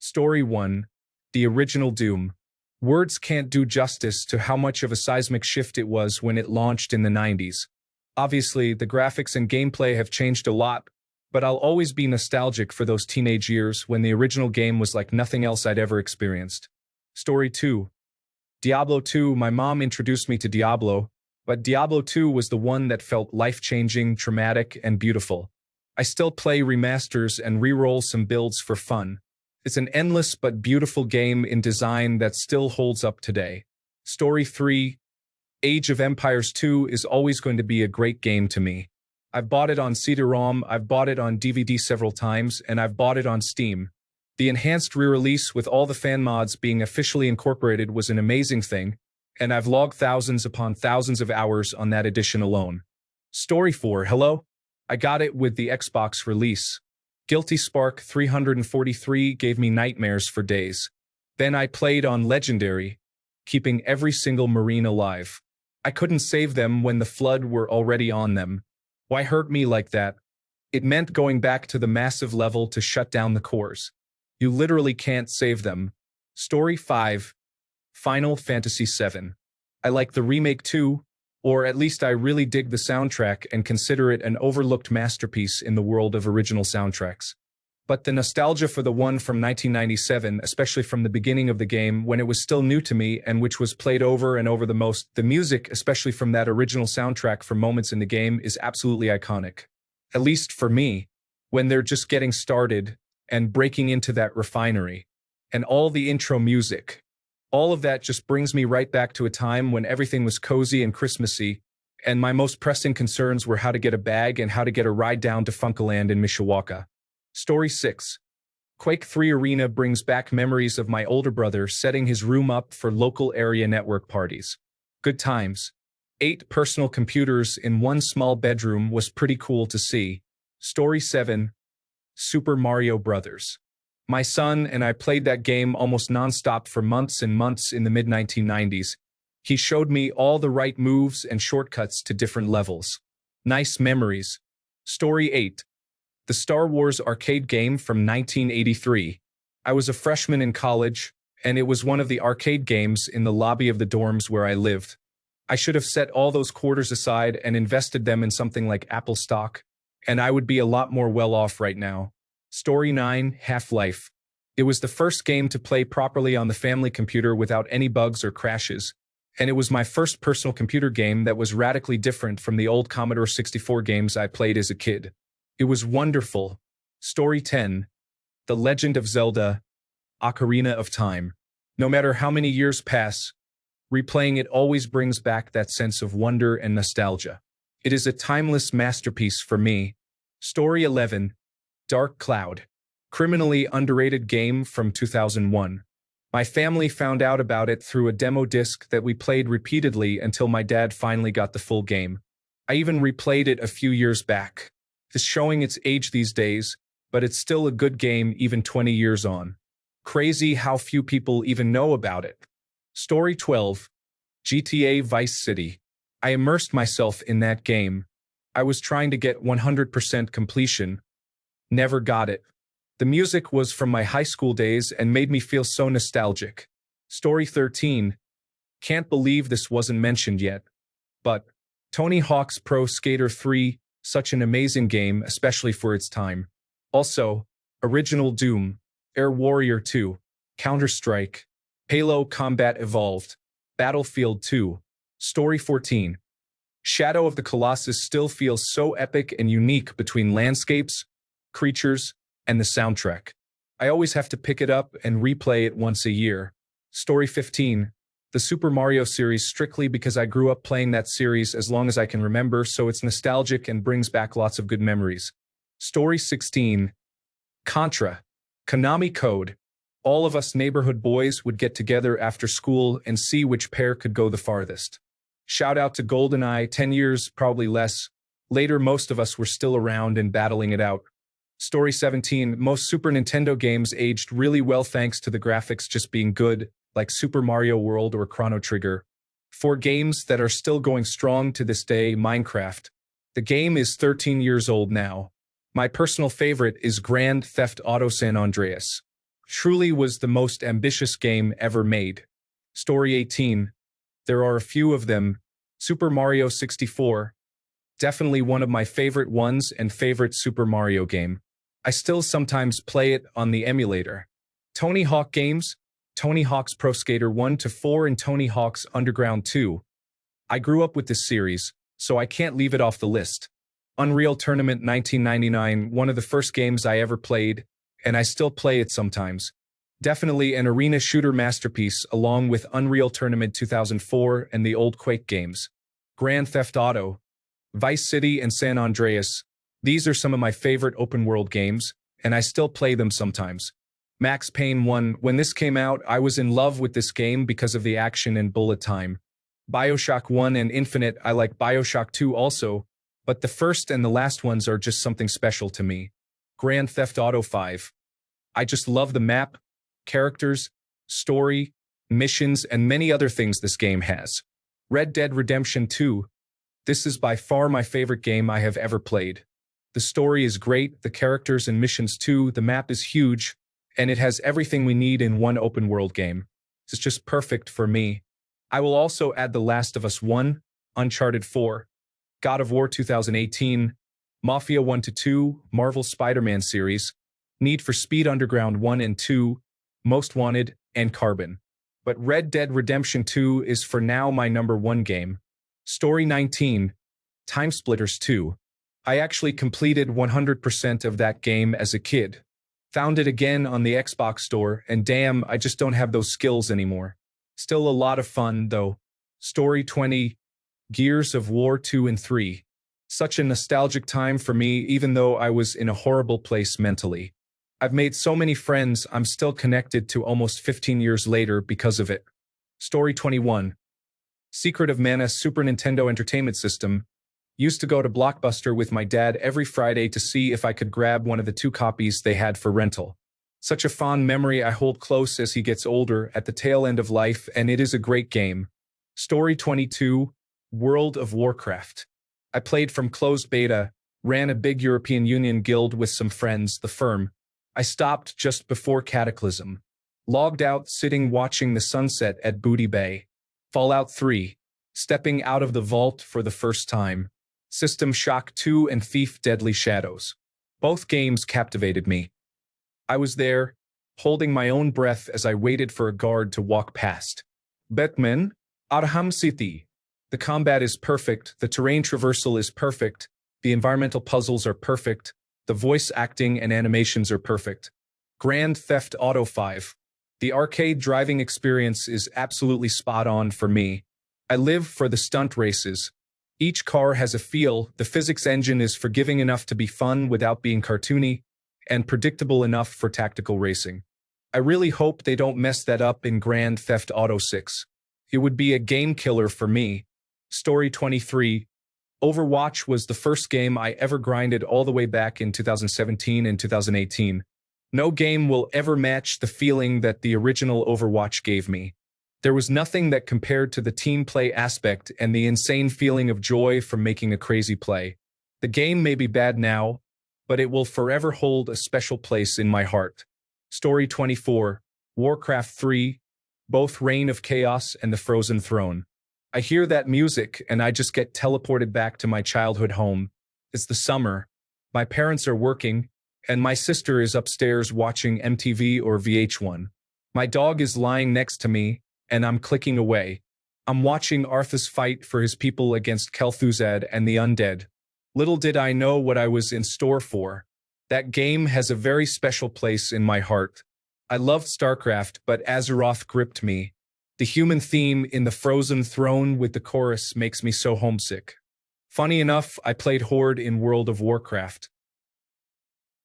Story 1. The original Doom. Words can't do justice to how much of a seismic shift it was when it launched in the 90s. Obviously, the graphics and gameplay have changed a lot, but I'll always be nostalgic for those teenage years when the original game was like nothing else I'd ever experienced. Story 2. Diablo 2. My mom introduced me to Diablo, but Diablo 2 was the one that felt life-changing, dramatic, and beautiful. I still play remasters and re-roll some builds for fun. It's an endless but beautiful game in design that still holds up today. Story 3. Age of Empires 2 is always going to be a great game to me. I've bought it on CD-ROM, I've bought it on DVD several times, and I've bought it on Steam. The enhanced re-release with all the fan mods being officially incorporated was an amazing thing, and I've logged thousands upon thousands of hours on that edition alone. Story 4. Hello? I got it with the Xbox release. Guilty Spark 343 gave me nightmares for days. Then I played on Legendary, keeping every single Marine alive. I couldn't save them when the Flood were already on them. Why hurt me like that? It meant going back to the massive level to shut down the cores. You literally can't save them. Story 5. Final Fantasy VII. I like the remake too, or at least I really dig the soundtrack and consider it an overlooked masterpiece in the world of original soundtracks. But the nostalgia for the one from 1997, especially from the beginning of the game when it was still new to me and which was played over and over the most, the music, especially from that original soundtrack for moments in the game, is absolutely iconic. At least for me, when they're just getting started and breaking into that refinery. And all the intro music. All of that just brings me right back to a time when everything was cozy and Christmassy, and my most pressing concerns were how to get a bag and how to get a ride down to Funkaland in Mishawaka. Story 6. Quake 3 Arena brings back memories of my older brother setting his room up for local area network parties. Good times. 8 personal computers in one small bedroom was pretty cool to see. Story 7. Super Mario Bros. My son and I played that game almost non-stop for months and months in the mid-1990s. He showed me all the right moves and shortcuts to different levels. Nice memories. Story 8. The Star Wars arcade game from 1983. I was a freshman in college, and it was one of the arcade games in the lobby of the dorms where I lived. I should have set all those quarters aside and invested them in something like Apple stock, and I would be a lot more well off right now. Story 9. Half-Life. It was the first game to play properly on the family computer without any bugs or crashes, and it was my first personal computer game that was radically different from the old Commodore 64 games I played as a kid. It was wonderful. Story 10. The Legend of Zelda: Ocarina of Time. No matter how many years pass, replaying it always brings back that sense of wonder and nostalgia. It is a timeless masterpiece for me. Story 11. Dark Cloud. Criminally underrated game from 2001. My family found out about it through a demo disc that we played repeatedly until my dad finally got the full game. I even replayed it a few years back. It's showing its age these days, but it's still a good game even 20 years on. Crazy how few people even know about it. Story 12. GTA Vice City. I immersed myself in that game. I was trying to get 100% completion. Never got it. The music was from my high school days and made me feel so nostalgic. Story 13. Can't believe this wasn't mentioned yet. But Tony Hawk's Pro Skater 3, such an amazing game, especially for its time. Also, Original Doom, Air Warrior 2, Counter-Strike, Halo Combat Evolved, Battlefield 2. Story 14. Shadow of the Colossus still feels so epic and unique between landscapes, creatures, and the soundtrack. I always have to pick it up and replay it once a year. Story 15. The Super Mario series strictly because I grew up playing that series as long as I can remember, so it's nostalgic and brings back lots of good memories. Story 16. Contra. Konami Code. All of us neighborhood boys would get together after school and see which pair could go the farthest. Shout out to GoldenEye, 10 years, probably less. Later, most of us were still around and battling it out. Story 17. Most Super Nintendo games aged really well thanks to the graphics just being good, like Super Mario World or Chrono Trigger. For games that are still going strong to this day, Minecraft. The game is 13 years old now. My personal favorite is Grand Theft Auto San Andreas. Truly was the most ambitious game ever made. Story 18. There are a few of them. Super Mario 64. Definitely one of my favorite ones and favorite Super Mario game. I still sometimes play it on the emulator. Tony Hawk games. Tony Hawk's Pro Skater 1 to 4 and Tony Hawk's Underground 2. I grew up with this series, so I can't leave it off the list. Unreal Tournament 1999, one of the first games I ever played, and I still play it sometimes. Definitely an arena shooter masterpiece along with Unreal Tournament 2004 and the old Quake games. Grand Theft Auto, Vice City and San Andreas. These are some of my favorite open-world games, and I still play them sometimes. Max Payne 1, when this came out, I was in love with this game because of the action and bullet time. BioShock 1 and Infinite, I like BioShock 2 also, but the first and the last ones are just something special to me. Grand Theft Auto 5. I just love the map, characters, story, missions, and many other things this game has. Red Dead Redemption 2. This is by far my favorite game I have ever played. The story is great, the characters and missions too, the map is huge, and it has everything we need in one open-world game. It's just perfect for me. I will also add The Last of Us 1, Uncharted 4, God of War 2018, Mafia 1 to 2, Marvel Spider-Man series, Need for Speed Underground 1 and 2, Most Wanted, and Carbon. But Red Dead Redemption 2 is for now my #1 game. Story 19, Timesplitters 2. I actually completed 100% of that game as a kid. Found it again on the Xbox store, and damn, I just don't have those skills anymore. Still a lot of fun, though. Story 20, Gears of War 2 and 3. Such a nostalgic time for me, even though I was in a horrible place mentally. I've made so many friends I'm still connected to almost 15 years later because of it. Story 21, Secret of Mana Super Nintendo Entertainment System. Used to go to Blockbuster with my dad every Friday to see if I could grab one of the 2 copies they had for rental. Such a fond memory I hold close as he gets older at the tail end of life, and it is a great game. Story 22, World of Warcraft. I played from closed beta, ran a big European Union guild with some friends, the Firm. I stopped just before Cataclysm. Logged out sitting watching the sunset at Booty Bay. Fallout 3, stepping out of the vault for the first time. System Shock 2 and Thief Deadly Shadows. Both games captivated me. I was there, holding my own breath as I waited for a guard to walk past. Batman, Arkham City. The combat is perfect, the terrain traversal is perfect, the environmental puzzles are perfect, the voice acting and animations are perfect. Grand Theft Auto 5. The arcade driving experience is absolutely spot on for me. I live for the stunt races. Each car has a feel, the physics engine is forgiving enough to be fun without being cartoony, and predictable enough for tactical racing. I really hope they don't mess that up in Grand Theft Auto 6. It would be a game killer for me. Story 23. Overwatch was the first game I ever grinded all the way back in 2017 and 2018. No game will ever match the feeling that the original Overwatch gave me. There was nothing that compared to the team play aspect and the insane feeling of joy from making a crazy play. The game may be bad now, but it will forever hold a special place in my heart. Story 24, Warcraft 3, both Reign of Chaos and the Frozen Throne. I hear that music and I just get teleported back to my childhood home. It's the summer. My parents are working, and my sister is upstairs watching MTV or VH1. My dog is lying next to me, and I'm clicking away. I'm watching Arthas fight for his people against Kel'Thuzad and the undead. Little did I know what I was in store for. That game has a very special place in my heart. I loved StarCraft, but Azeroth gripped me. The human theme in the Frozen Throne with the chorus makes me so homesick. Funny enough, I played Horde in World of Warcraft.